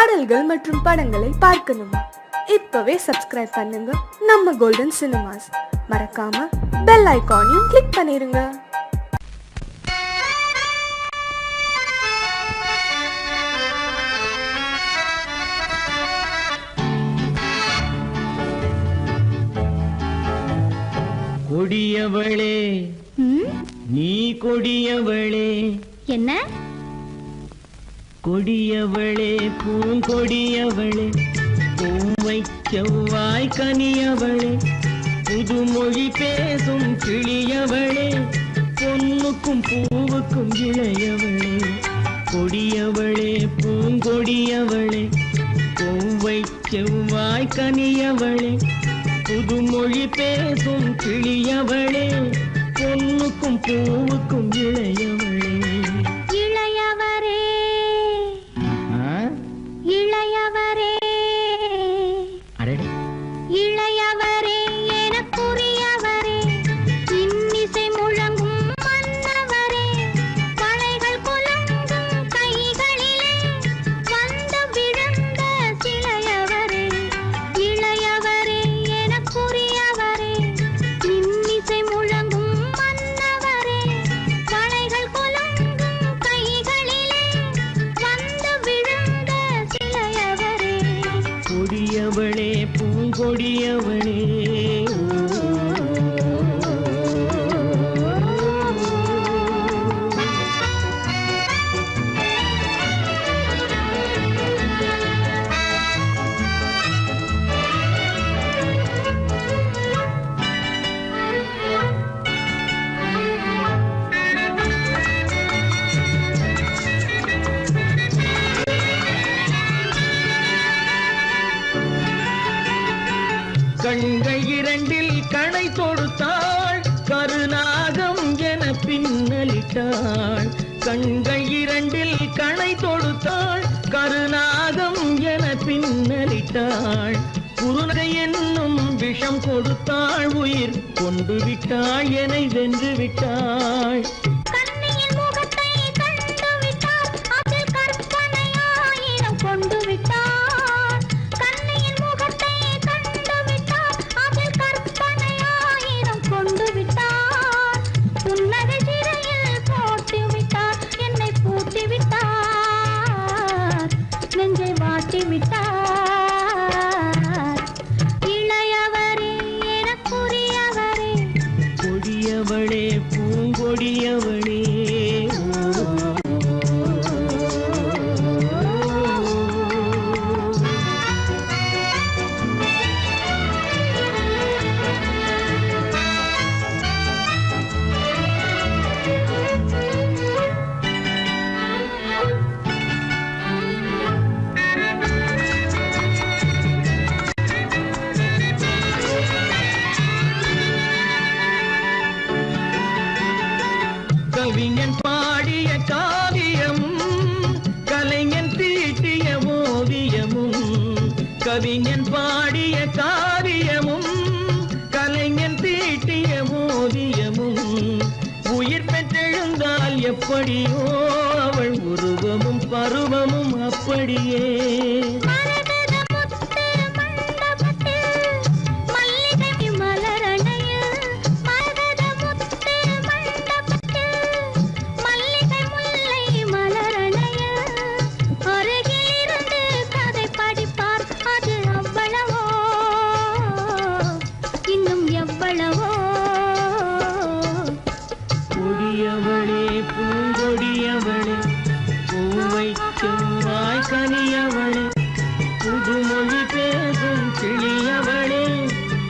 பாடல்கள் மற்றும் படங்களை பார்க்கணுமா? இப்பவே சப்ஸ்கிரைப் பண்ணுங்க நம்ம கோல்டன் சினிமாஸ். மறக்காம பெல் ஐகானையும் கிளிக் பண்ணிருங்க. கொடியவளே நீ கொடியவளே. என்ன கொடியவளே பூங்கொடியவளே, பூவை செவ்வாய் கனியவளே, புதுமொழி பேசும் கிளியவளே, பொன்னுக்கும் பூவுக்கும் இளையவளே. கொடியவளே பூங்கொடியவளே, பூவை செவ்வாய் கனியவளே, புதுமொழி பேசும் கிளியவளே, பொன்னுக்கும் பூவுக்கும் இளையவளே. இளையவரே இளையவரே இளையவரே எனக்குரியவரே, இன்னிசை முழங்கும் மன்னவரே, மலைகள் குலுங்கும் கைகளிலே வந்து விழுந்த சிலையவரே. இளையவரே எனக்குரியவரே, இன்னிசை முழங்கும் மன்னவரே, மலைகள் குலுங்கும் கைகளிலே வந்து விழுந்த சிலையவரே. கொடியவளே பூங்கொடியவளே. கண்கள் இரண்டில் கணை தொடுத்தாள், கருநாகம் என பின்னலிட்டாள். கண்கள் இரண்டில் கணை தொடுத்தாள், கருநாகம் என பின்னலிட்டாள். குருநகை என்னும் விஷம் கொடுத்தாள், உயிர் கொண்டு விட்டாள், என்னை வென்று விட்டாள். கண்ணியின் முகத்தை கண்டு விட்டார், அதில் கற்பனை ஆயிரம் கொண்டு விட்டார். கண்ணியின் முகத்தை கண்டு விட்டார், அதில் கற்பனை ஆயிரம் கொண்டு விட்டார். புன்னகை சிறையில் போட்டு விட்டார், என்னை பூட்டி விட்டார், நெஞ்சை வாட்டி விட்டார். இளையவரே எனக்குரியவரே, கொடியவளே பூங்கொடியவளே. கவிஞன் பாடிய காவியமும், கலைஞன் தீட்டிய ஓவியமும். கவிஞன் பாடிய காவியமும், கலைஞன் தீட்டிய ஓவியமும். உயிர் பெற்றெழுந்தால் எப்படியோ அவள் உருவமும் பருவமும் அப்படியே. மரகத முத்து மண்டபத்தில் மல்லிகை மலரணையில், மரகத முத்து மண்டபத்தில் மல்லிகை முல்லை மலரணையில், அருகில் இருந்து கதை படிப்பார், அது அவ்வளவோ இன்னும் எவ்வளவோ. கொடியவளே பூங்கொடியவளே, பூவை செவ்வாய் கனியவளே, புதுமொழி பேசும் கிளியவளே,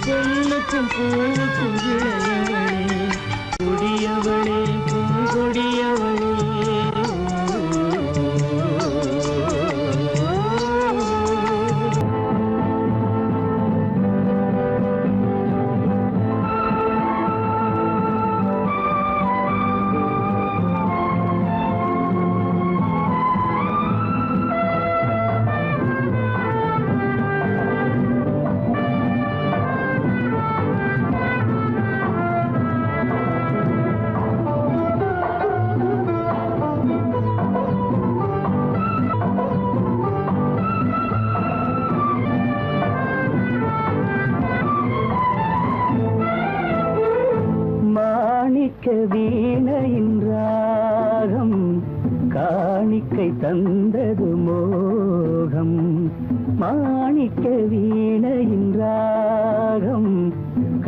பொன்னுக்கும் பூவுக்கும் இளையவளே. கொடியவளே பூங்கொடியவளே. மாணிக்க வீணையின் ராகம் காணிக்கை தந்தது மோகம். மாணிக்க வீணையின் ராகம்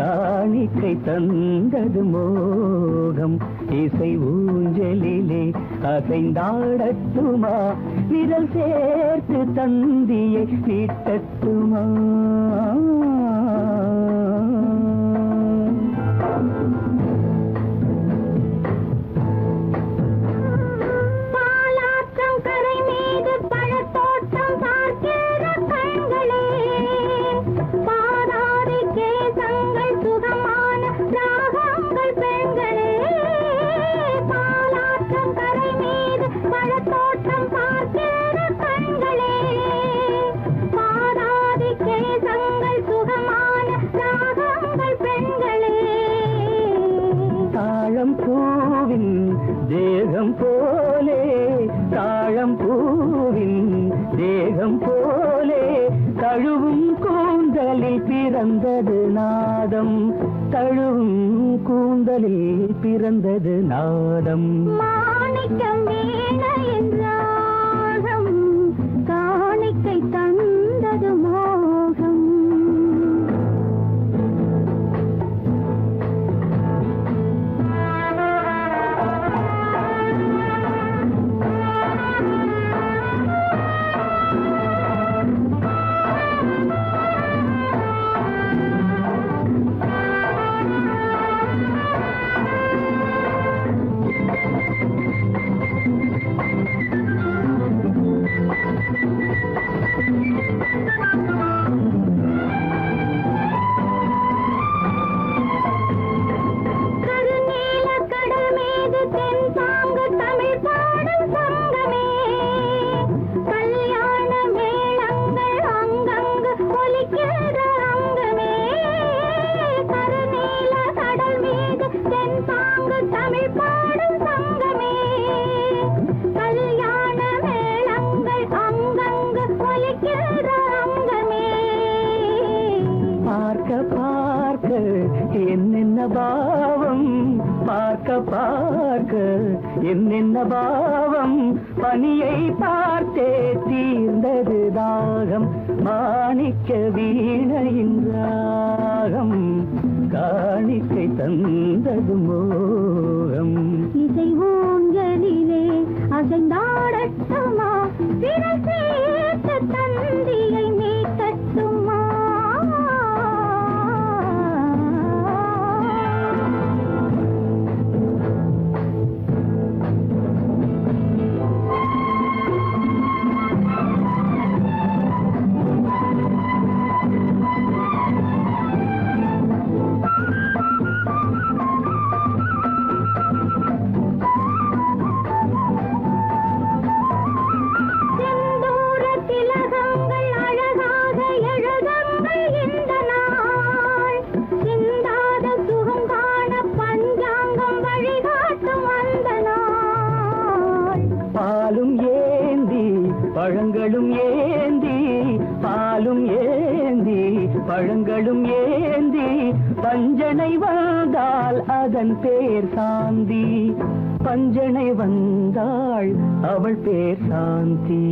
காணிக்கை தந்தது மோகம். இசை ஊஞ்சலிலே அசைந்தாடட்டுமா, விரல் சேர்த்து தந்தியை நீட்டட்டுமா. தேகம் போலே தாழம் பூவின் தேகம் போலே தழுவும் கூந்தலில் பிறந்தது நாதம். தழுவும் கூந்தலில் பிறந்தது நாதம். மாணிக்கம் வீணையின் ராகம் காணிக்கை தந்தது மோகம். என்னென்ன பாவம் பார்க்க பார்க்க என்னென்ன பாவம் பனியை பார்த்தே தீர்ந்தது தாகம். மாணிக்க வீணையின் ராகம் காணிக்கை தந்தது மோகம். இசை ஊஞ்சலிலே அசைந்தாடட்டுமா, விரல் சேர்த்து தந்தியை நீட்டட்டுமா. பழங்களும் ஏந்தி பாலும் ஏந்தி பழங்களும் ஏந்தி பஞ்சனை வந்தால் அதன் பேர் சாந்தி. பஞ்சனை வந்தாள் அவள் பேர் சாந்தி.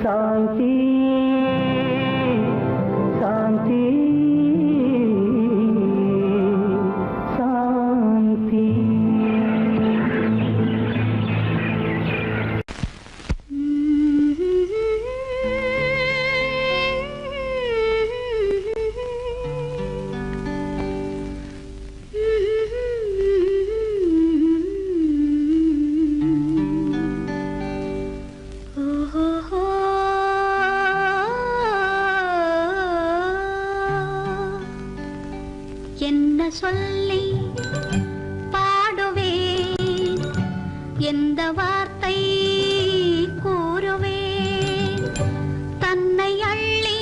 சாந்தி சாந்தி சாந்தி. என்ன சொல்லி பாடுவேன், எந்த வார்த்தை கூறுவேன். தன்னை அள்ளி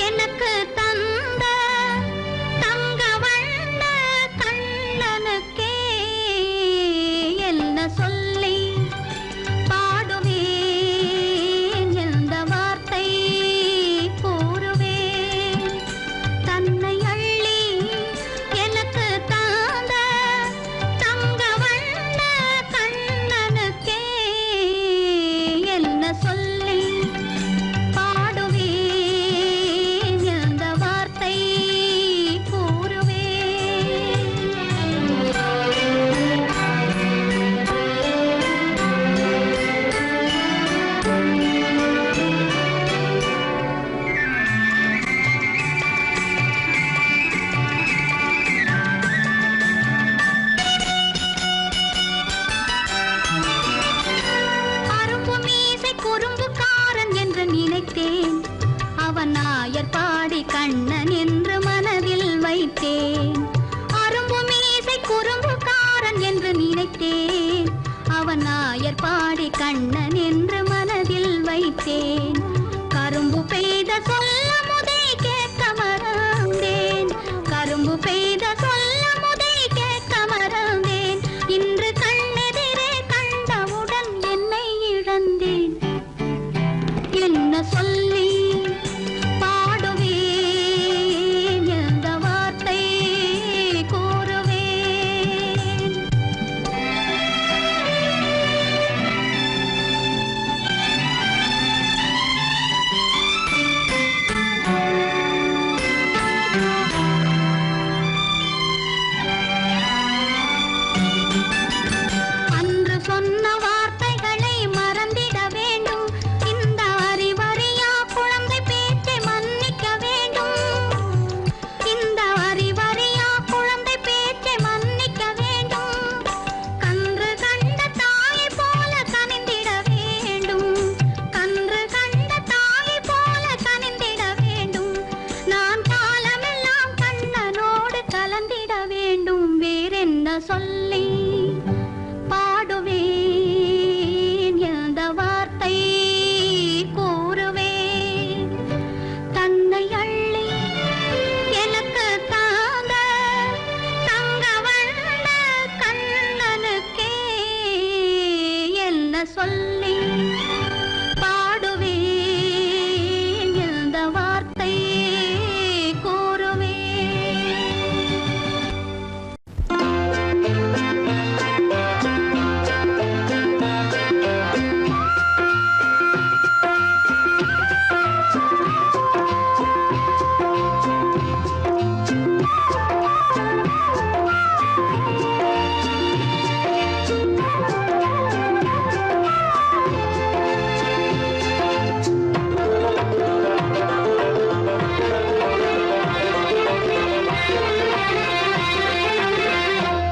எனக்கு தந்த தங்க வண்ண கண்ணனுக்கே என்ன சொல்லி பாடுவேன், எந்த வார்த்தை கூறுவேன். தன்னை அள்ளி எனக்கு என்று நினைத்தேன். அவன் நாயர் பாடி கண்ணன் என்று மனதில் வைத்தேன். அரும்பு மீசை குறும்புக்காரன் என்று நினைத்தேன். அவன் நாயர் பாடி கண்ணன் என்று மனதில் வைத்தேன். கரும்பு பெய்த சொல்ல முதே கேட்க மறந்தேன். கரும்பு பெய்த சொல்ல முதே கேட்க மறந்தேன். இன்று கண்ணெதிரே கண்டவுடன் என்னை இழந்தேன். என்ன சொல்லி பாடுவேன், எந்த வார்த்தை கூறுவேன்? அன்று சொன்ன வார்த்தைகளை மறந்திட வேண்டும். இந்த அறிவறியா குழந்தை பேச்சை மன்னிக்க வேண்டும். இந்த அறிவறியா குழந்தை பேச்சை மன்னிக்க வேண்டும். கன்று கண்ட தாயை போல கனிந்திட வேண்டும். கன்று கண்ட தாயை போல கனிந்திட வேண்டும். நான் காலமெல்லாம் கண்ணனோடு கலந்திட வேண்டும். வேறென்ன சொல்லி பாடுவேன், எந்த வார்த்தை கூறுவேன்? தன்னை அள்ளி எனக்கு தாந்த தங்க வண்ண கண்ணனுக்கே என்ன சொல்லி பாடுவேன், எந்த வார்த்தை கூறுவேன்?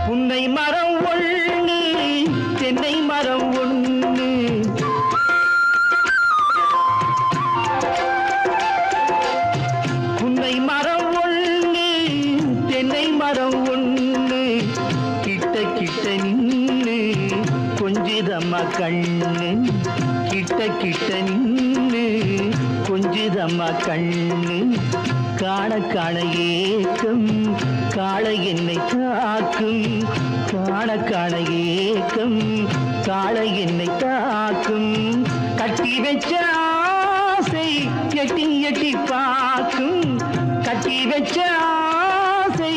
புன்னை மரம் ஒண்ணு, தென்னை மரம் ஒண்ணு, புன்னை மரம் ஒண்ணு, தென்னை மரம் ஒண்ணு, கிட்ட கிட்ட நின்னு கொஞ்சுதம்மா கண்ணு, கிட்ட கிட்ட நின்னு கொஞ்சுதம்மா கண்ணு, காண காண ஏக்கம் காளை என்னை தாக்கும், காண காண ஏக்கம் காளை என்னை தாக்கும், கட்டி வச்ச ஆசை எட்டி எட்டி பார்க்கும், கட்டி வச்ச ஆசை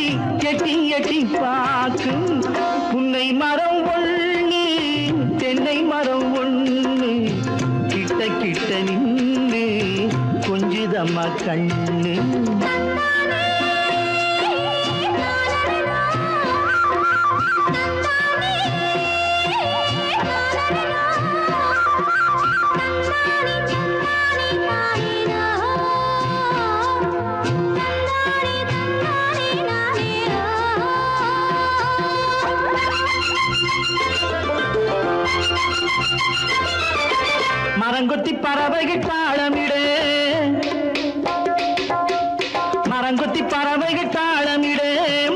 எட்டி எட்டி பார்க்கும், புன்னை மரம் ஒண்ணு, தென்னை மரம் ஒண்ணு, கிட்ட கிட்ட நின்னு கொஞ்சுதம்மா கண்ணு. மரங்கொத்தி பறவைகள் தாளமிடு, மரங்கொத்தி பறவைகள் தாளமிடு,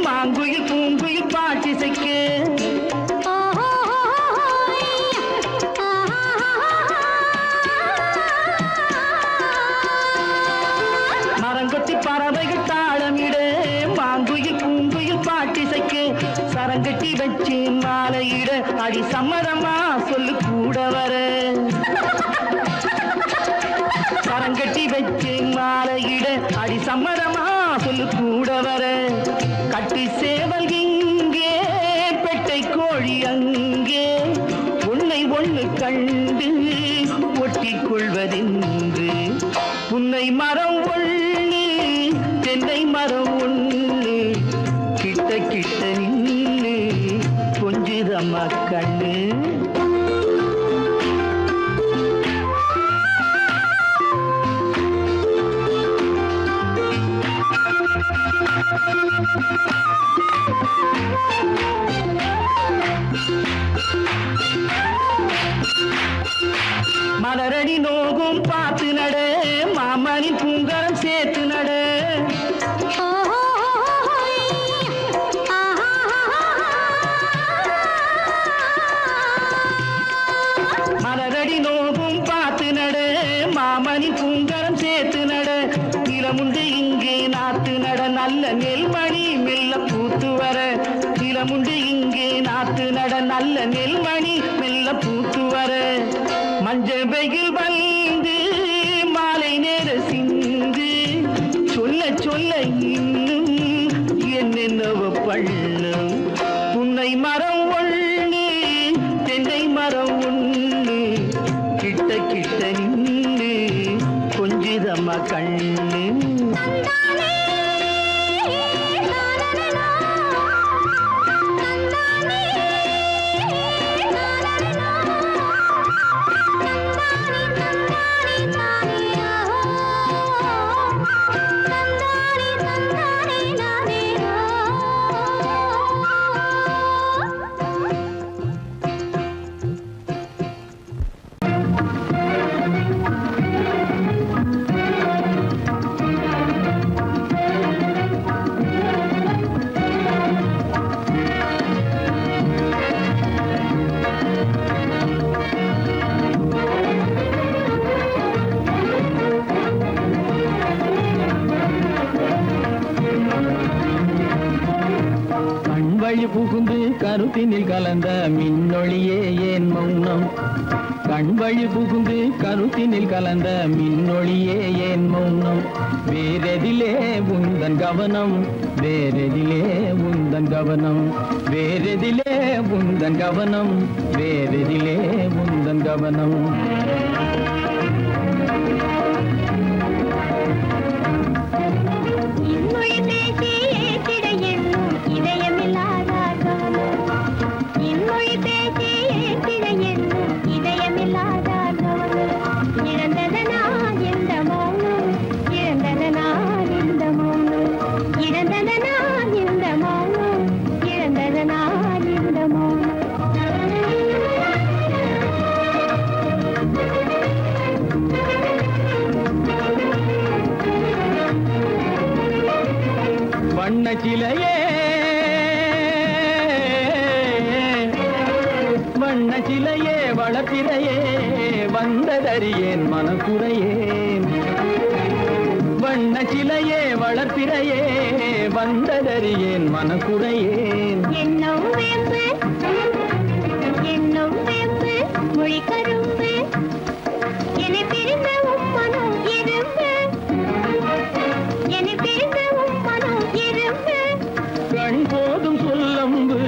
மாங்குயில் பூங்குயில் பாட்டிசைக்கு, மரங்கொத்தி பறவைகள் தாளமிடு, மாங்குயில் பூங்குயில் பாட்டிசைக்கு, சரங்கட்டி வச்சு மாலையிட அடி சம்மதமா சொல்லு கூட வர, சரங்கட்டி வச்சு மாலையிட அடி சம்மதமா சொல்லு கூட வர, கட்டி சேவல் இங்கே பெட்டை கோழி அங்கே, உன்னை ஒண்ணு கண்டு ஒட்டிக் கொள்வதென்று, புன்னை மரம் ஒண்ணு, தென்னை மரம் ஒண்ணு, கிட்ட கிட்ட நின்னு கொஞ்சுதம்மா கண்ணு. மலரடி நோகும் பாக்க பார்த்து நட மாமனின் பூங்கரம் சேர்த்து நட மலரடி நோகும் பார்த்து நட மாமனின் பூங்கரம் சேர்த்து நட நிலமுண்டு இங்கே நாத்து நட நல்ல நெல்மணி மெல்ல பூத்து வர நிலமுண்டு இங்கே நாத்து நட நல்ல நெல்மணி மெல்ல பூத்து வர மஞ்சள் வெயில் வந்து மாலை நேர சிந்து சொல்ல சொல்ல இன்னும் என்னென்னவ பண்ணும் புன்னை மரம் ஒண்ணு தென்னை மரம் ஒண்ணு கிட்ட கிட்ட நின்று கொஞ்சிதம்மா கண்ணு புகுந்து கருத்தினில் கலந்த மின்னொளியே ஏன் மௌனம் கண்வழி புகுந்து கருத்தினில் கலந்த மின்னொளியே ஏன் மௌனம் வேறெதிலே உந்தன் கவனம் வேறெதிலே உந்தன் கவனம் வேறெதிலே உந்தன் கவனம் வேறெதிலே உந்தன் கவனம் வண்ணச்சிலையே வண்ணச்சிலையே வளர்த்திரையே வந்ததறியேன் மனக்குறையேன் வண்ணச்சிலையே வளர்த்திரையே வந்ததறியேன் மனக்குறையேன் என்னும் வேம்பு மொழி கரும்பு என்னை பிரிந்த உம்மனம் இரும்பு என்னை பிரிந்த உம்மனம் இரும்பு கண் போதும் சொல்லம்பு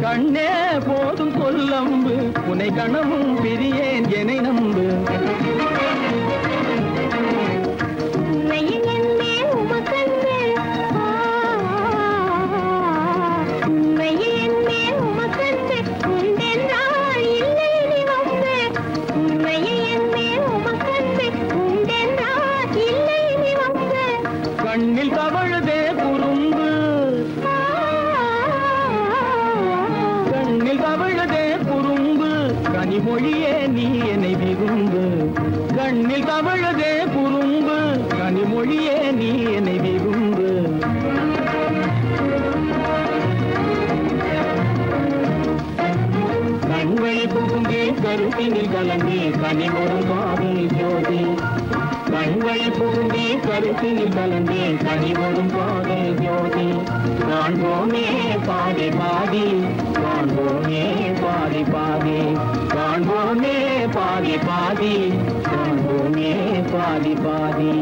கண்ணே போதும் சொல்லம்பு உனை கணமும் பிரியேன் என்னை நம்பு கண்ணில் தவழுதே குறும்பு கண்ணில் தவழுதே குறும்பு கனிமொழியே நீ என்னை விரும்பு கண்ணில் தவழுதே குறும்பு கனிமொழியே நீ என்னை விரும்பு கண்வழி புகுந்தே கருத்தினில் கலந்தே கனிமொரும் காதல் ஜோதி கண்வழி புகுந்தே கருத்தினில் கலந்தே கனிவரும் காதல் ஜோதி காண்போமே பாதி பாதி காண்போமே பாதி பாதி காண்போமே பாதி பாதி காண்போமே பாதி பாதி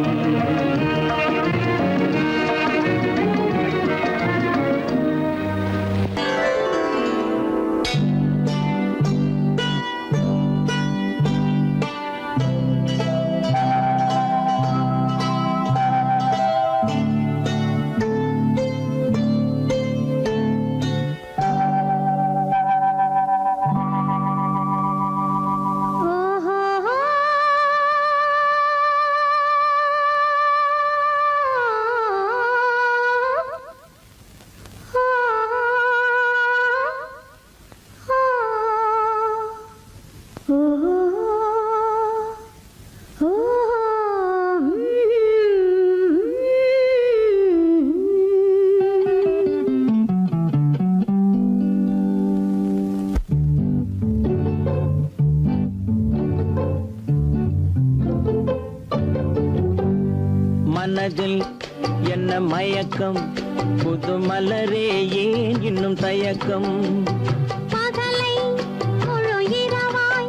மனதில் என்ன மயக்கம் புது மலரே ஏன் இன்னும் தயக்கம் பகலை முழு இரவாய்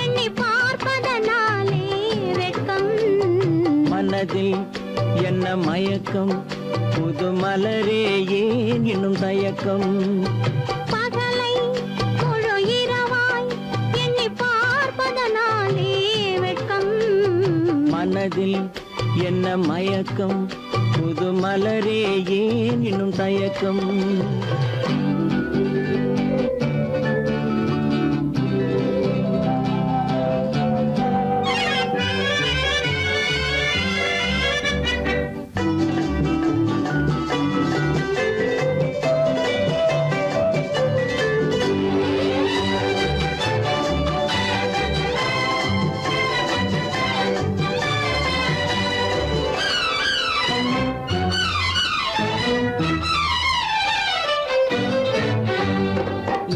எண்ணி பார்ப்பதனாலே வெட்கம் மனதில் என்ன மயக்கம் புது மலரே ஏன் இன்னும் தயக்கம் பகலை முழு இரவாய் எண்ணி பார்ப்பதனாலே வெட்கம் மனதில் என்ன மயக்கம் புது மலரே ஏன் இன்னும் தயக்கம்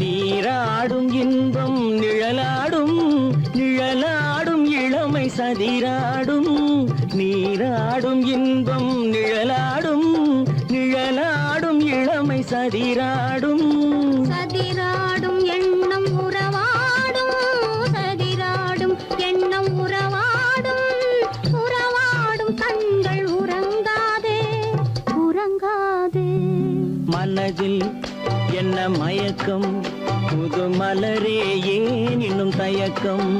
நீராடும் இன்பம் நிழலாடும் நிழலாடும் இளமை சதிராடும் நீராடும் இன்பம் நிழலாடும் நிழலாடும் இளமை சதிராடும் சதிராடும் எண்ணம் உறவாடும் சதிராடும் எண்ணம் உறவாடும் உறவாடும் கண்கள் உறங்காதே உறங்காதே மனதில் என்ன மயக்கம் புது மலரே ஏன் இன்னும் தயக்கம்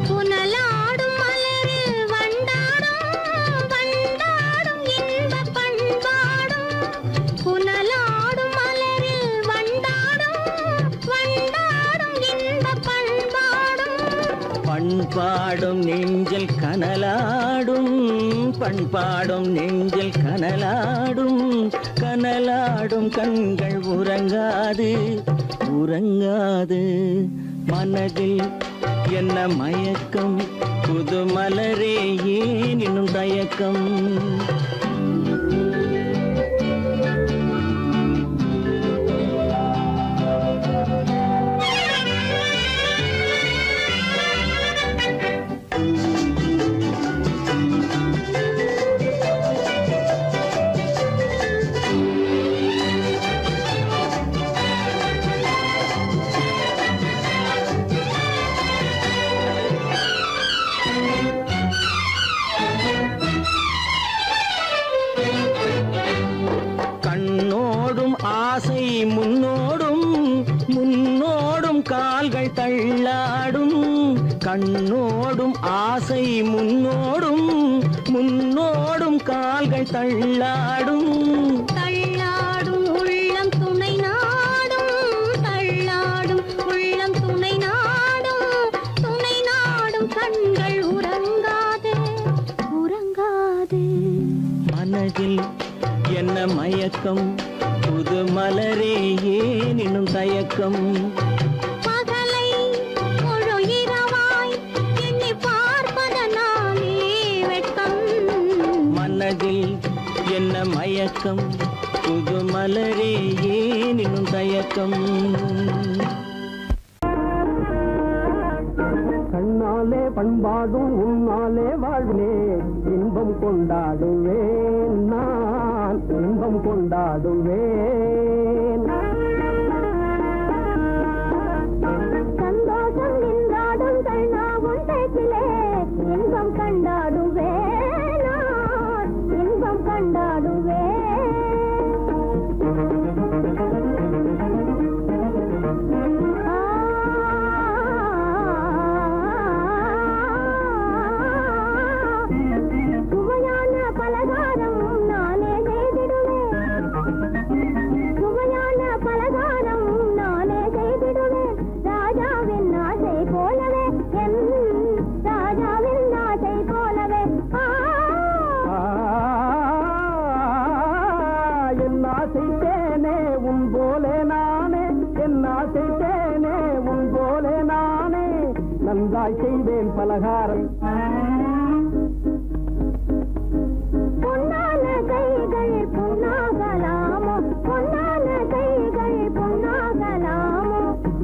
புனலாடும் மலரில் வண்டாடும் வண்டாடும் இன்பப் பண்பாடும் புனலாடும் மலரில் வண்டாடும் வண்டாடும் இன்பப் பண்பாடும் பண்பாடும் நெஞ்சில் கனலாடும் பண்பாடும் நெஞ்சில் கனலாடும் கனலாடும் கண்கள் உறங்காது உறங்காது மனதில் என்ன மயக்கம் புது மலரே ஏன் இன்னும் தயக்கம் கண்ணோடும் ஆசை முன்னோடும் முன்னோடும் கால்கள் தள்ளாடும் கண்ணோடும் ஆசை முன்னோடும் முன்னோடும் கால்கள் தள்ளாடும் தள்ளாடும் உள்ளம் துணை நாடும் தள்ளாடும் உள்ளம் துணை நாடும் கண்கள் உறங்காதே உறங்காதே மனதில் என்ன மயக்கம் புது மலரே ஏன் இன்னும் தயக்கம் பகலை முழு இரவாய் எண்ணி பார்ப்பதனாலே வெட்கம் மனதில் என்ன மயக்கம் புது மலரே ஏன் இன்னும் தயக்கம் கண்ணாலே பண்பாடும் உன்னாலே வாழ்விலே இன்பம் கொண்டாடுவேன் நான் இன்பம் கொண்டாடுவேன் சந்தோஷம் நின்றாடும் கண்ணாவும் பேச்சிலே இன்பம் கண்டாடுவேன் நான் இன்பம் கண்டாடுவேன் சுவையான பலகாரம் நானே செய்திடுவேன் சுவையான உனக்காய் செய்வேன் பலகாரம். பொன்னான கைகள் பொன்னாகலாமோ, பொன்னான கைகள் பொன்னாகலாமோ,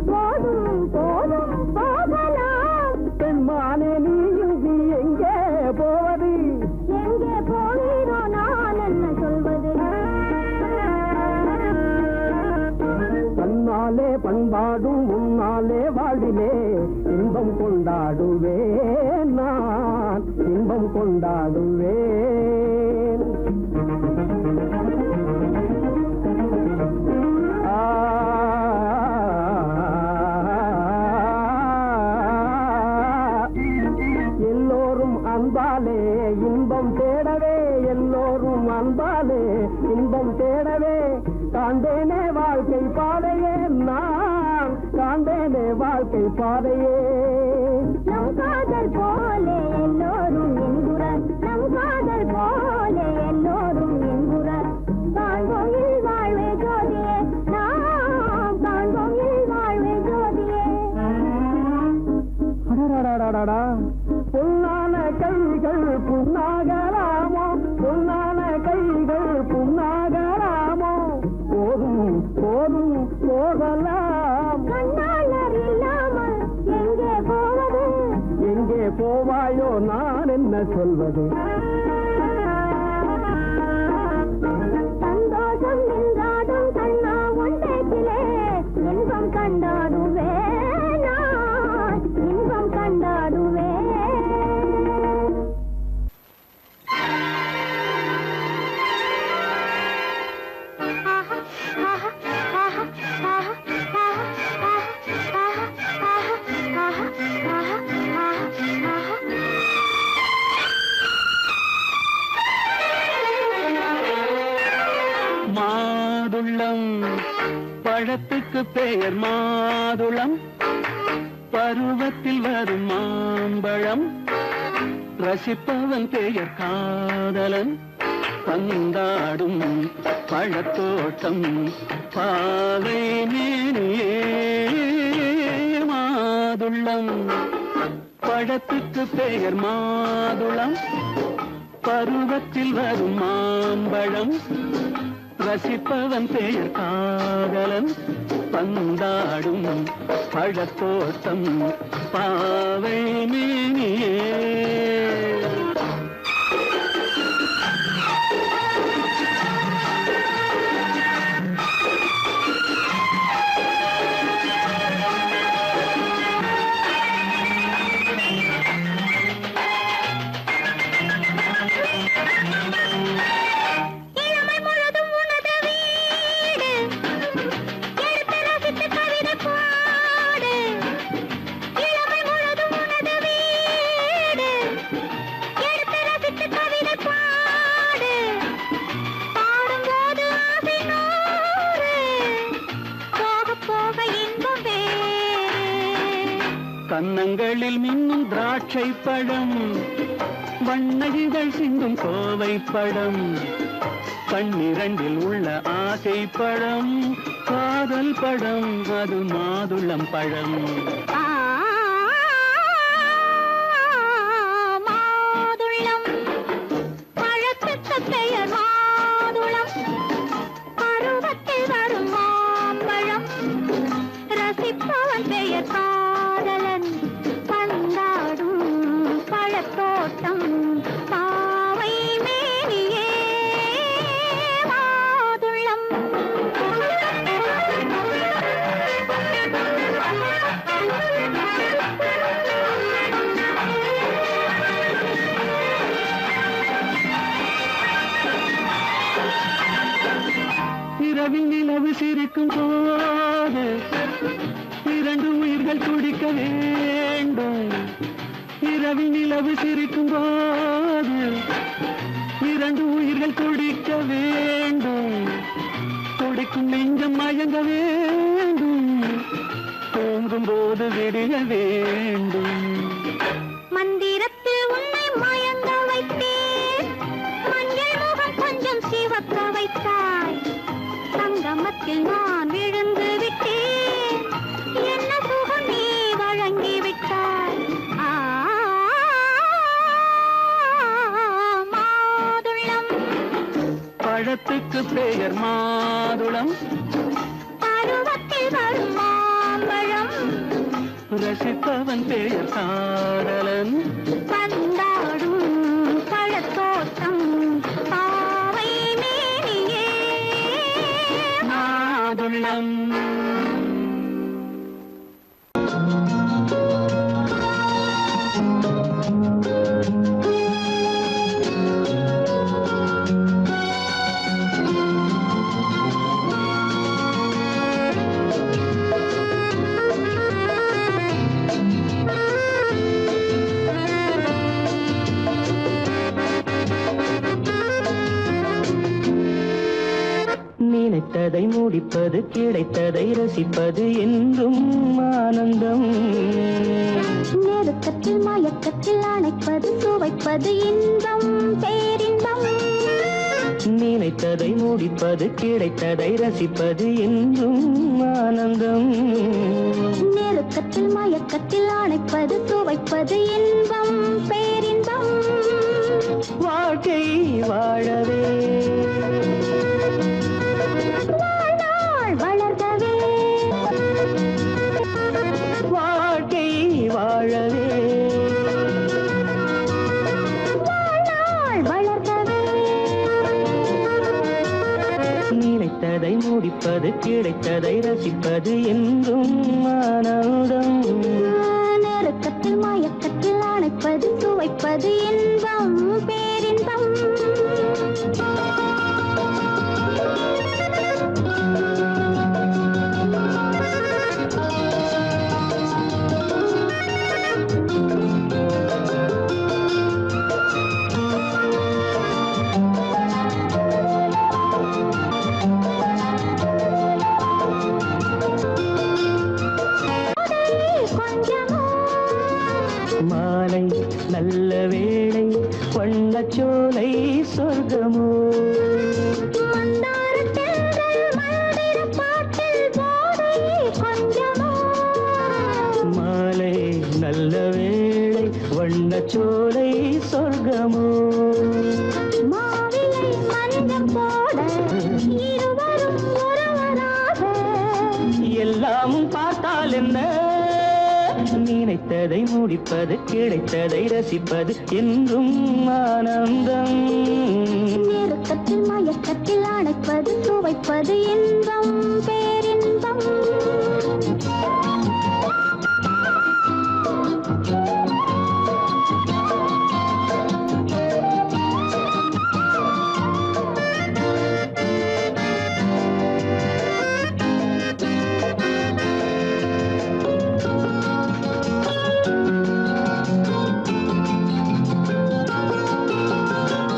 போதும் போதும் போகலாம். பெண்மானே நீயும் நீ எங்கே போவது? எங்கே போகிறோ நான் என்ன சொல்வது? தன்னாலே பண்பாடும் உன்னாலே வாழ்விலே இன்பம் கொண்டாடுவேன் நான், இன்பம் கொண்டாடுவேன். எல்லோரும் அன்பாலே இன்பம் தேடவே, எல்லோரும் அன்பாலே இன்பம் தேடவே காண்பேனே வாழ்க்கை பாதையே, நான் காண்பேனே வாழ்க்கை பாதையே. நம் காதல் போலே எல்லோரும் என்குறார், நம் காதல் போலே எல்லோரும் என்குறார். காண்போம் இல் வாழ்வே ஜோதியே, நாம் காண்போம் இல் வாழ்வே ஜோதியே. அடடடடடடா, பொன்னான கைகள் புண்ணாகலாமோ, பொன்னான கைகள் புண்ணாகலாமோ, போதும் போதும் போகலாம். கண்ணாளர் இல்லாமல் எங்கே போவது? எங்கே போவாயோ நான் என்ன சொல்வது? சந்தோஷம் நின்றாடும் கண்ணா ஒன்றேக்கிலே இன்பம் கண்டாடுவே நான், இன்பம் கண்டாடுவே. மாதுளம் பழத்துக்கு பெயர் மாதுளம், பருவத்தில் வரும் மாம்பழம், ரசிப்பவன் பெயர் காதலன், பந்தாடும் பழத்தோட்டம் பாவை மேனியே. மாதுளம் பழத்துக்கு பெயர் மாதுளம், பருவத்தில் வரும் மாம்பழம், ரசிப்பவன் பெயர் காதலன், பந்தாடும் பழத்தோட்டம் பாவை மேனியே. கன்னங்களில் மின்னும் திராட்சை பழம், வண்ணகிகள் சிந்தும் கோவை பழம், கண்ணிரண்டில் உள்ள ஆசை பழம், காதல் பழம், அது மாதுளம் பழம். மாதுளம் பழத்துக்கு பெயர் மாதுளம், பருவத்தில் வரும் மாம்பழம், ரசிப்பவன் பெயர் காதலன், பந்தாடும் பழத்தோட்டம் பாவை மேனியே. மாதுளம் இரவில் நிலவு சிரிக்கும் போது இரண்டு உயிர்கள் துடிக்க வேண்டும். இரவில் நிலவு சிரிக்கும் போது இரண்டு உயிர்கள் துடிக்க வேண்டும். துடிக்கும் நெஞ்சம் மயங்க வேண்டும், தூங்கும் போது விடிய வேண்டும். மந்திரத்தில் உன்னை மயங்க வைத்தேன், மஞ்சள் முகம் கொஞ்சம் சிவக்க வைத்தாய், சங்கமத்தில் நான் விழுந்து விட்டேன், என்ன சுகம் நீ வழங்கி விட்டாய். பழத்துக்கு பெயர் மாதுளம், பருவத்தில் வரும் மாம்பழம், ரசிப்பவன் பெயர் காதலன். பந்தாடும் பழத்தோட்டம் பாவை மேனியே மாதுளம். நினைத்ததை முடிப்பது, கிடைத்ததை ரசிப்பது என்றும் ஆனந்தம். நெருக்கத்தில் மயக்கத்தில் அணைப்பது, சுவைப்பது இன்பம் பேரின்பம். நினைத்ததை முடிப்பது, கிடைத்ததை ரசிப்பது என்றும் ஆனந்தம். நெருக்கத்தில் மயக்கத்தில் அணைப்பது, சுவைப்பது இன்பம் பேரின்பம். வாழ்க்கை வாழவே வாழ்நாள் வளர்கவே, வாழ்க்கை வாழவே வாழ்நாள் வளர்கவே. நினைத்ததை முடிப்பது, கிடைத்ததை ரசிப்பது என்றும் ஆனந்தம். நெருக்கத்தில் மயக்கத்தில் அணைப்பது, சுவைப்பது இன்பம் பேரின்பம். மாலை நல்ல வேளை, வண்ணச்சோலை சொர்க்கமோ. மாலை நல்ல வேளை, வண்ணச்சோலை சொர்க்கமோ. மாவிலை மஞ்சம் போட இருவரும் ஒருவராக, எல்லாமும் பார்த்தால் என்ன, நினைத்ததை முடிப்பது, கிடைத்ததை ரசிப்பது என்றும் ஆனந்தம். நெருக்கத்தில் மயக்கத்தில் அணைப்பது, சுவைப்பது இன்பம் பேரின்பம்.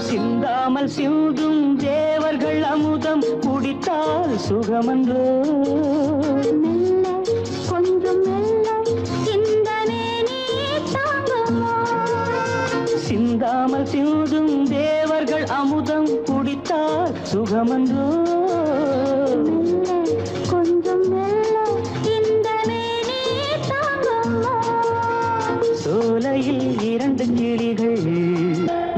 சிந்தாமல் சிந்தும் தேவர்கள் அமுதம் குடித்தால் சுகமன்றோ. மெல்ல கொஞ்சம் மெல்ல சிந்தனை நீ தாங்குமோ. சிந்தாமல் சிந்தும் தேவர்கள் அமுதம் குடித்தால் சுகமன்றோ. மெல்ல கொஞ்சம் மெல்ல சிந்தனை நீ தாங்குமோ. சோலையில் இரண்டு கிளிகள்,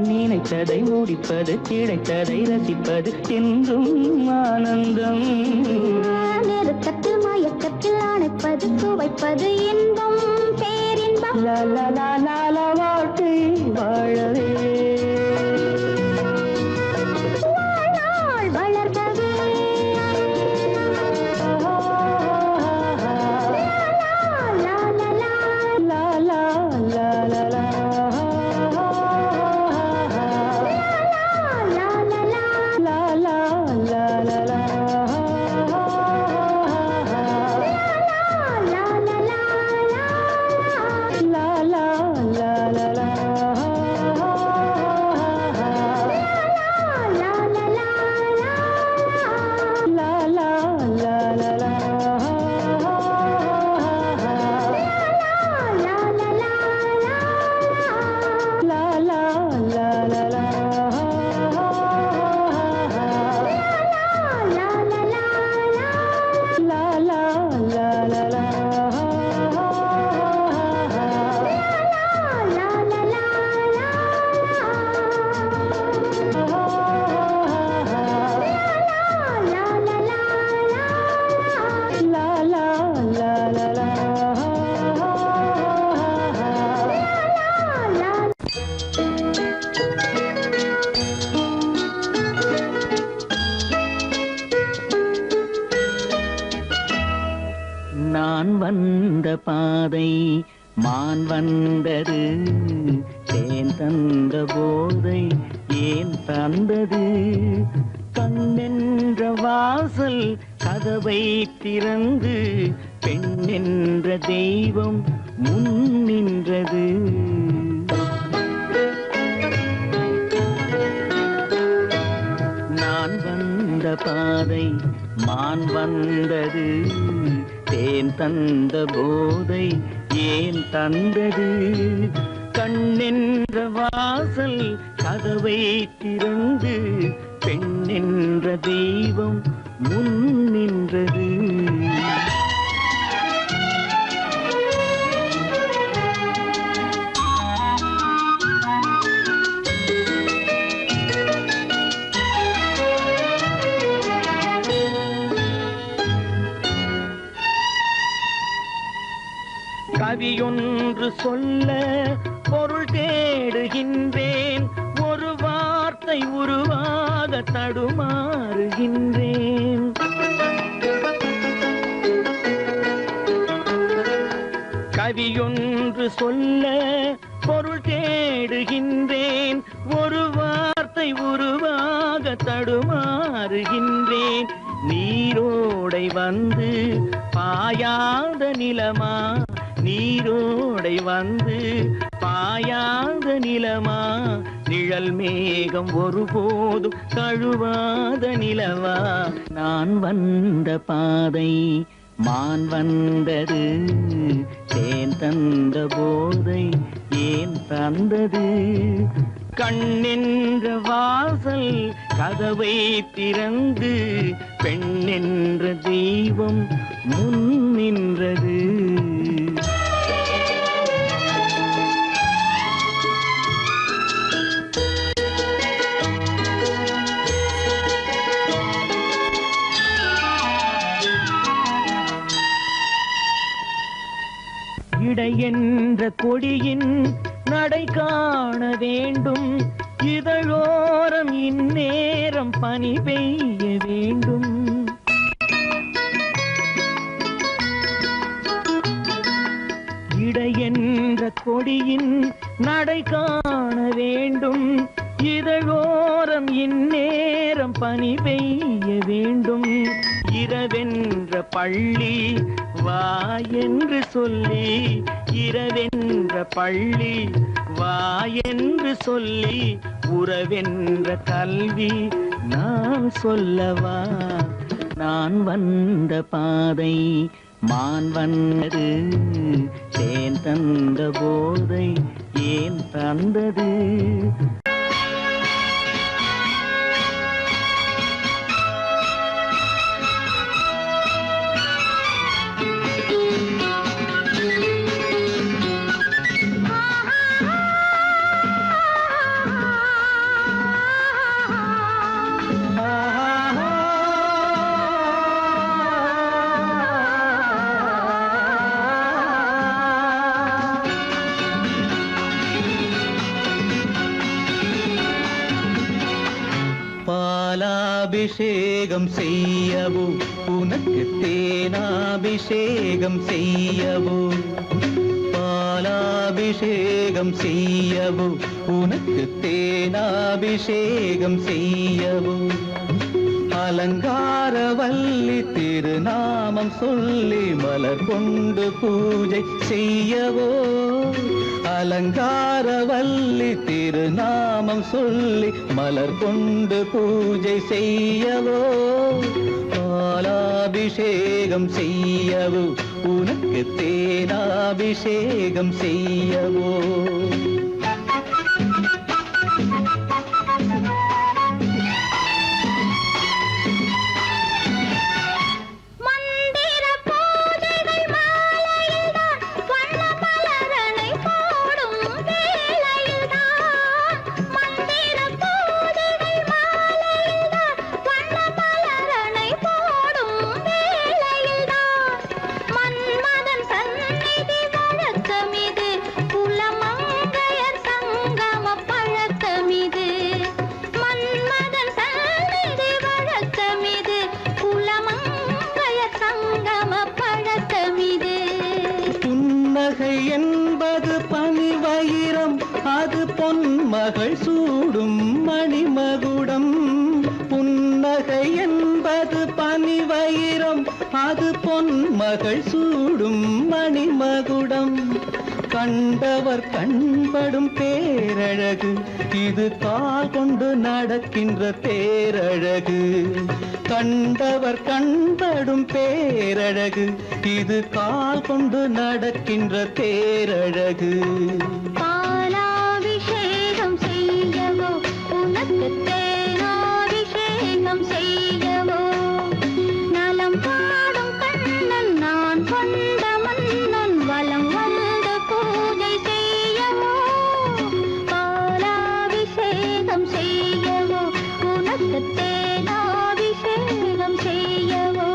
நினைத்ததை முடிப்பது, கிடைத்ததை ரசிப்பது என்றும் ஆனந்தம். நெருக்கத்தில் மயக்கத்தில் அணைப்பது, சுவைப்பது இன்பம் பேரின்பம். லா லா லா லா லா, வாழ்க்கை வாழவே வாழ்நாள் வளர்கவே, லா லா லா லா லா லா லா லா. வந்தது தேன் தந்த போதை ஏன் தந்தது கண்ணென்ற வாசல் கதவை திறந்து பெண்ணென்ற தெய்வம் முன் நின்றது நான் வந்த பாதை மான் வந்தது தேன் தந்த போதை ஏன் தந்தது கண்ணென்ற வாசல் கதவை திறந்து பெண்ணென்ற தெய்வம் முன் நின்றது கவியொன்று சொல்ல பொருள் தேடுகின்றேன் ஒரு வார்த்தை உருவாக தடுமாறுகின்றேன் கவியொன்று சொல்ல பொருள் தேடுகின்றேன் ஒரு வார்த்தை உருவாக தடுமாறுகின்றேன் நீரோடை வந்து பாயாத நிலமா நீரோடை வந்து பாயாத நிலமா நிழல் மேகம் ஒருபோதும் தழுவாத நிலவா நான் வந்த பாதை மான் வந்தது தேன் தந்த போதை ஏன் தந்தது கண்ணென்ற வாசல் கதவை திறந்து பெண்ணென்ற தெய்வம் முன் நின்றது இடை என்ற கொடியின் நடை காண வேண்டும் இதழோரம் இந்நேரம் பனி பெய்ய வேண்டும் இடை என்ற கொடியின் நடை காண வேண்டும் இதழோரம் இந்நேரம் பனி பெய்ய வேண்டும் இரவென்ற பள்ளி வா என்று சொல்லி இரவென்ற பள்ளி வா என்று சொல்லி உறவென்ற கல்வி நான் சொல்லவா நான் வந்த பாதை மான் வந்தது தேன் தந்த போதை ஏன் தந்தது பாலாபிஷேகம் செய்யவோ உனக்கு தேனாபிஷேகம் செய்யவோ பாலாபிஷேகம் செய்யவோ உனக்கு தேனாபிஷேகம் செய்யவோ அலங்காரவல்லி திருநாமம் சொல்லி மலர் கொண்டு பூஜை செய்யவோ அலங்காரவல்லி திருநாமம் சொல்லி மலர் கொண்டு பூஜை செய்யவோ பாலாபிஷேகம் செய்யவோ உனக்கு தேனாபிஷேகம் செய்யவோ மன்மதன் சந்நிதி வழக்கமிது குலமங்கையர்க்கே பொன்மகள் சூடும் மணிமகுடம். புன்னகை என்பது பனிவயிரம், அது பொன்மகள் சூடும் மணிமகுடம். கண்டவர் கண்படும் பேரழகு, இது கால் கொண்டு நடக்கின்ற தேரழகு. கண்டவர் கண்படும் பேரழகு, இது கால் கொண்டு நடக்கின்ற தேரழகு. பாலாபிஷேகம் செய்யவோ உனக்கு தேனாபிஷேகம் செய்யவோ, நலம் பாடும் கண்ணன் நான் கொண்ட மன்னன் வலம் வந்து பூஜை செய்யவோ. பாலாபிஷேகம் செய்யவோ உனக்கு தேனாபிஷேகம் செய்யவோ.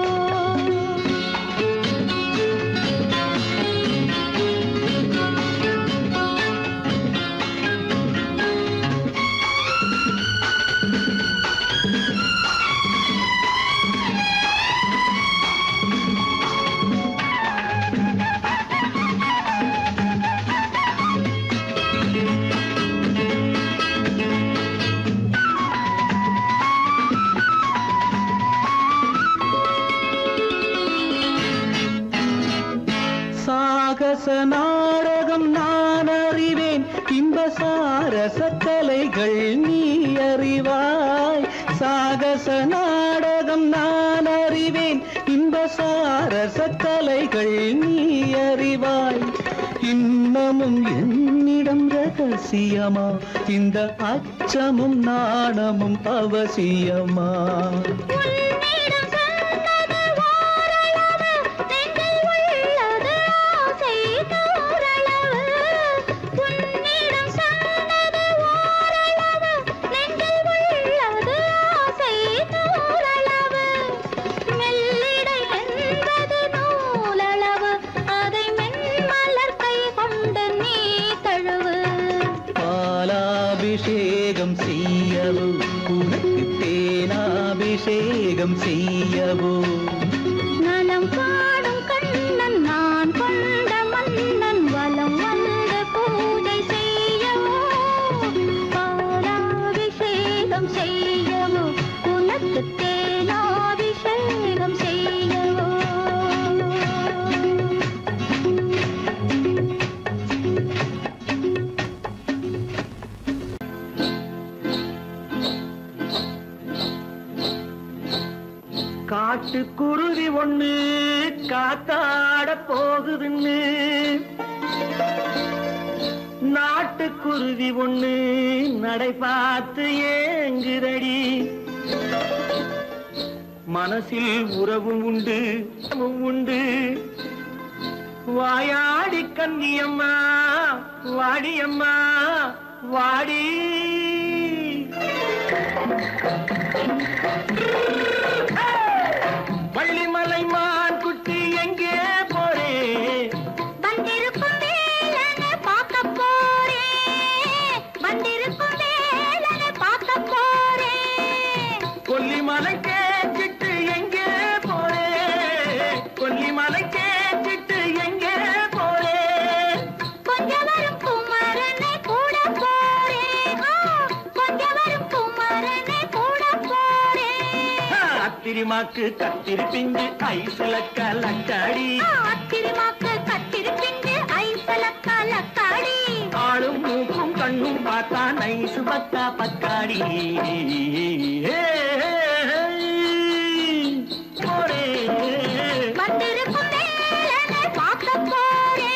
சாகச நாடகம் நான் அறிவேன், இன்ப சாரச கலைகள் நீ அறிவாய். சாகச நாடகம் நான் அறிவேன், இன்ப சாரச கலைகள் நீ அறிவாய். இன்னமும் என்னிடம் ரகசியமா, இந்த அச்சமும் நாணமும் அவசியமா? உன்னிடம் சொன்னது ஓரளவு, நெஞ்சில் உள்ளது ஆசை தோரளவு. உன்னிடம் சொன்னது ஓரளவு, நெஞ்சில் உள்ளது ஆசை தோரளவு. மெல்லிடை என்பது நூலளவு, அதை மென்மலர் கை கொண்டு நீ தழுவு. பாலாபிஷேகம் செய்யவோ உனக்கு தேனாபிஷேகம் செய்யவோ. நலம் பாடும் கண்ணன் நான் கொண்ட மன்னன் வலம் வந்து பூஜை செய்யவோ. பாலாபிஷேகம் செய்யவோ உனக்கு தேனாபிஷேகம் செய்யவோ. காட்டுக்குருவி ஒண்ணு காத்தாட போகுதுன்னு, நாட்டுக்குருவி ஒண்ணு நடை பார்த்து ஏங்குதடி. மனசில் உறவும் உண்டு உண்டு, வாயாடி கன்னியம்மா வாடியம்மா வாடி. வள்ளிமலை மான் குட்டி எங்கே போறே? வந்திருக்கும் வேலனை பார்க்க போறேன், வந்திருக்கும் வேலனை பார்க்க போறேன். கொல்லிமலை கேட்டுட்டு எங்கே போறே? கொல்லிமலை கேட்டுட்டு எங்கே போறே? கொஞ்சம் வரும் குமரனை கூட போறேன், கொஞ்சம் வரும் குமரனை கூட போறேன். அத்திரிமாக்கு கத்திரி பிஞ்சு ஐசுல கலக்காடி, அத்திரிமாக்கு கத்திரி பிஞ்சு ஐசல கலக்காடி. ஆளும் மூக்கும் கண்ணும் பார்த்தா நைசு பக்கா பக்காடி. போறே வந்திருக்கும் வேலனை பார்க்க போறேன்.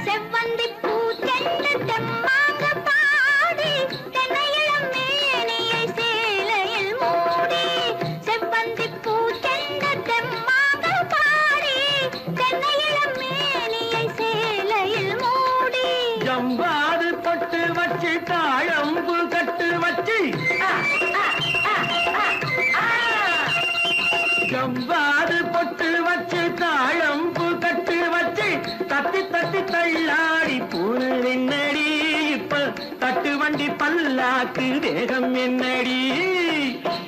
செவ்வந்தி பூ தென்று தெம்மாக பாடி, தென்னையிளம் மேனியை சேலையில் மூடி. செவ்வந்தி பூ தென்று ஜவ்வாது பொட்டு வச்சு தாழம்பு கட்டு வச்சு தத்தி தத்தி தள்ளாடி பூனடி இப்ப தட்டு வண்டி பல்லாக்கு தேகம் என்னடி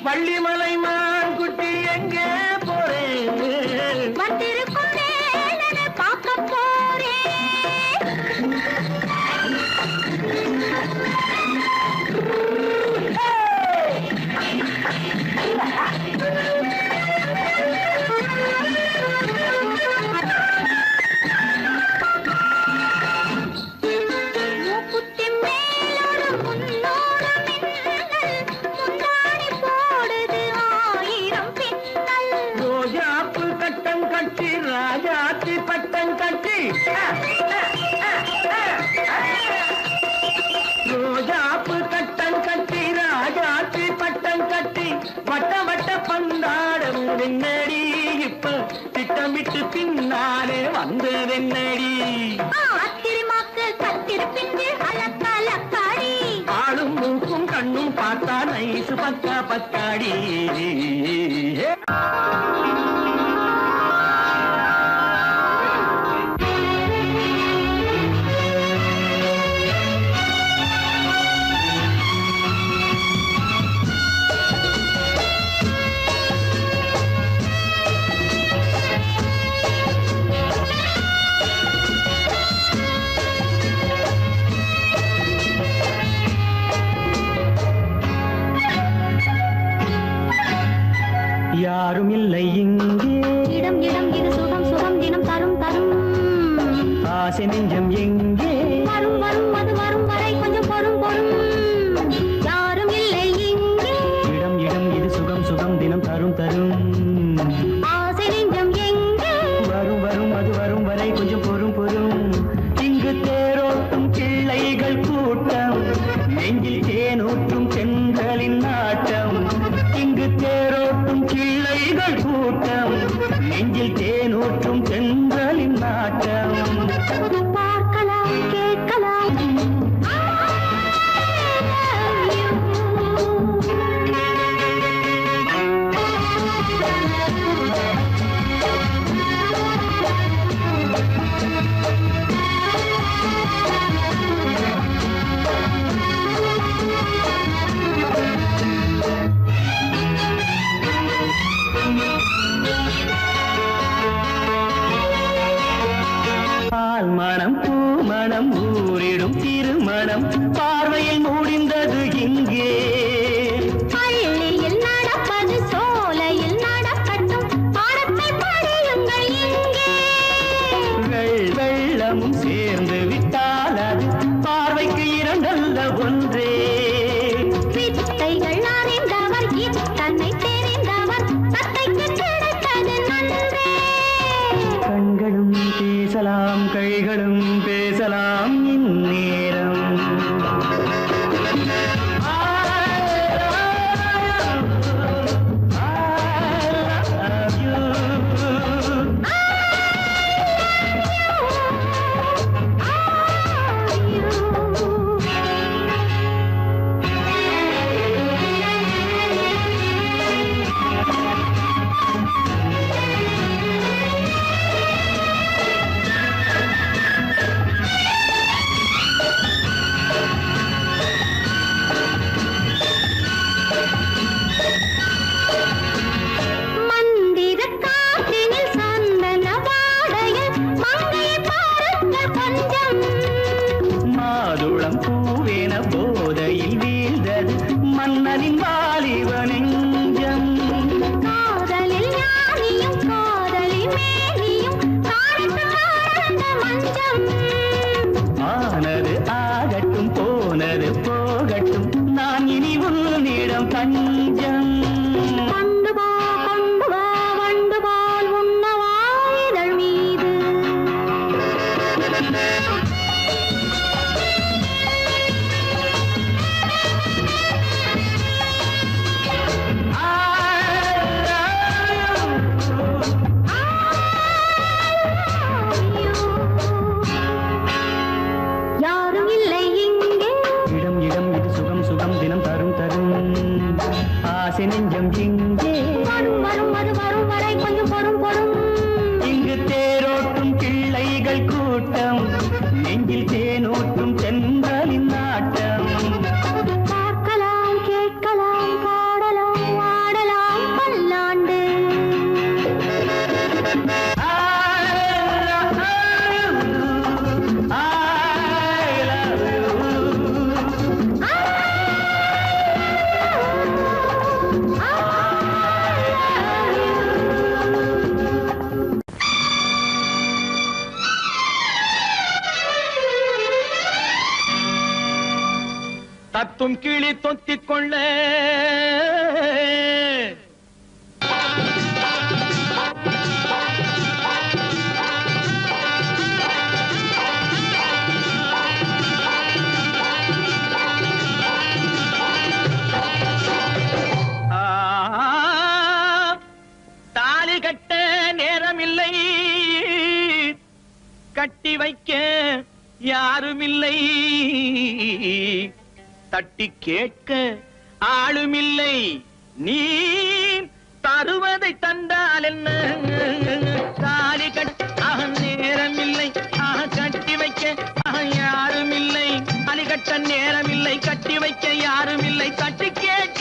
வள்ளிமலை மான் குட்டி எங்கே போறேன் வந்திருக்கும் வேலனை பார்க்க போறேன் மூக்குத்தி மேலோடு முன்னோடு மின்னல் முந்தாணி போடுது 1000 பின்னல் ரோஜாப்பு கட்டம் கட்டி ராஜாத்தி பட்டம் கட்டி ரோஜாப்பு கட்டம் கட்டி ராஜாத்தி பட்டம் கட்டி வட்ட வட்ட பந்தாடம் வெண்ணடி இப்ப திட்டமிட்டு பின்னாலே வந்ததென்னடி ஆத்திரமாக்கு கத்திருப்பின்று அலக்கலக்காடி ஆளும் மூக்கும் கண்ணும் பார்த்தா நைசு பக்கா பக்காடி யாரும் இல்லை இங்கே இடம் இடம் இது சுகம் சுகம் தினம் தரும் தரும் ஆசை நெஞ்சம் எங்கே வரும் வரும் அது வரும் வரை கொஞ்சம் பொறும் பொறும் யாரும் இல்லை இங்கே இடம் இடம் இது சுகம் சுகம் தினம் தரும் தரும் ஆசை நெஞ்சம் எங்கே வரும் வரும் அது வரும் வரை கொஞ்சம் பொறும் பொறும் இங்கு தேரோட்டும் பிள்ளைகள் கூட்டம் நெஞ்சில் தேனூற்றும் செங்கலின் நாட்டம் இங்கு தேரோட்டும் பிள்ளைகள் கூட்டம் நெஞ்சில் தேனூற்றும் செங்கலின் நாட்டம் பார்க்கலாம் கேட்கலாம் பால் மணம் தத்தும் கிளி தொத்திக் கொள்ள தாலி கட்ட நேரமில்லை, கட்டி வைக்க யாருமில்லை, தட்டி கேட்க ஆளுமில்லை, நீ தருவதை தந்தால் என்ன? தாலி கட்ட நேரமில்லை, கட்டி வைக்க யாருமில்லை, தாலி கட்ட நேரமில்லை, கட்டி வைக்க யாருமில்லை, தட்டி கேட்க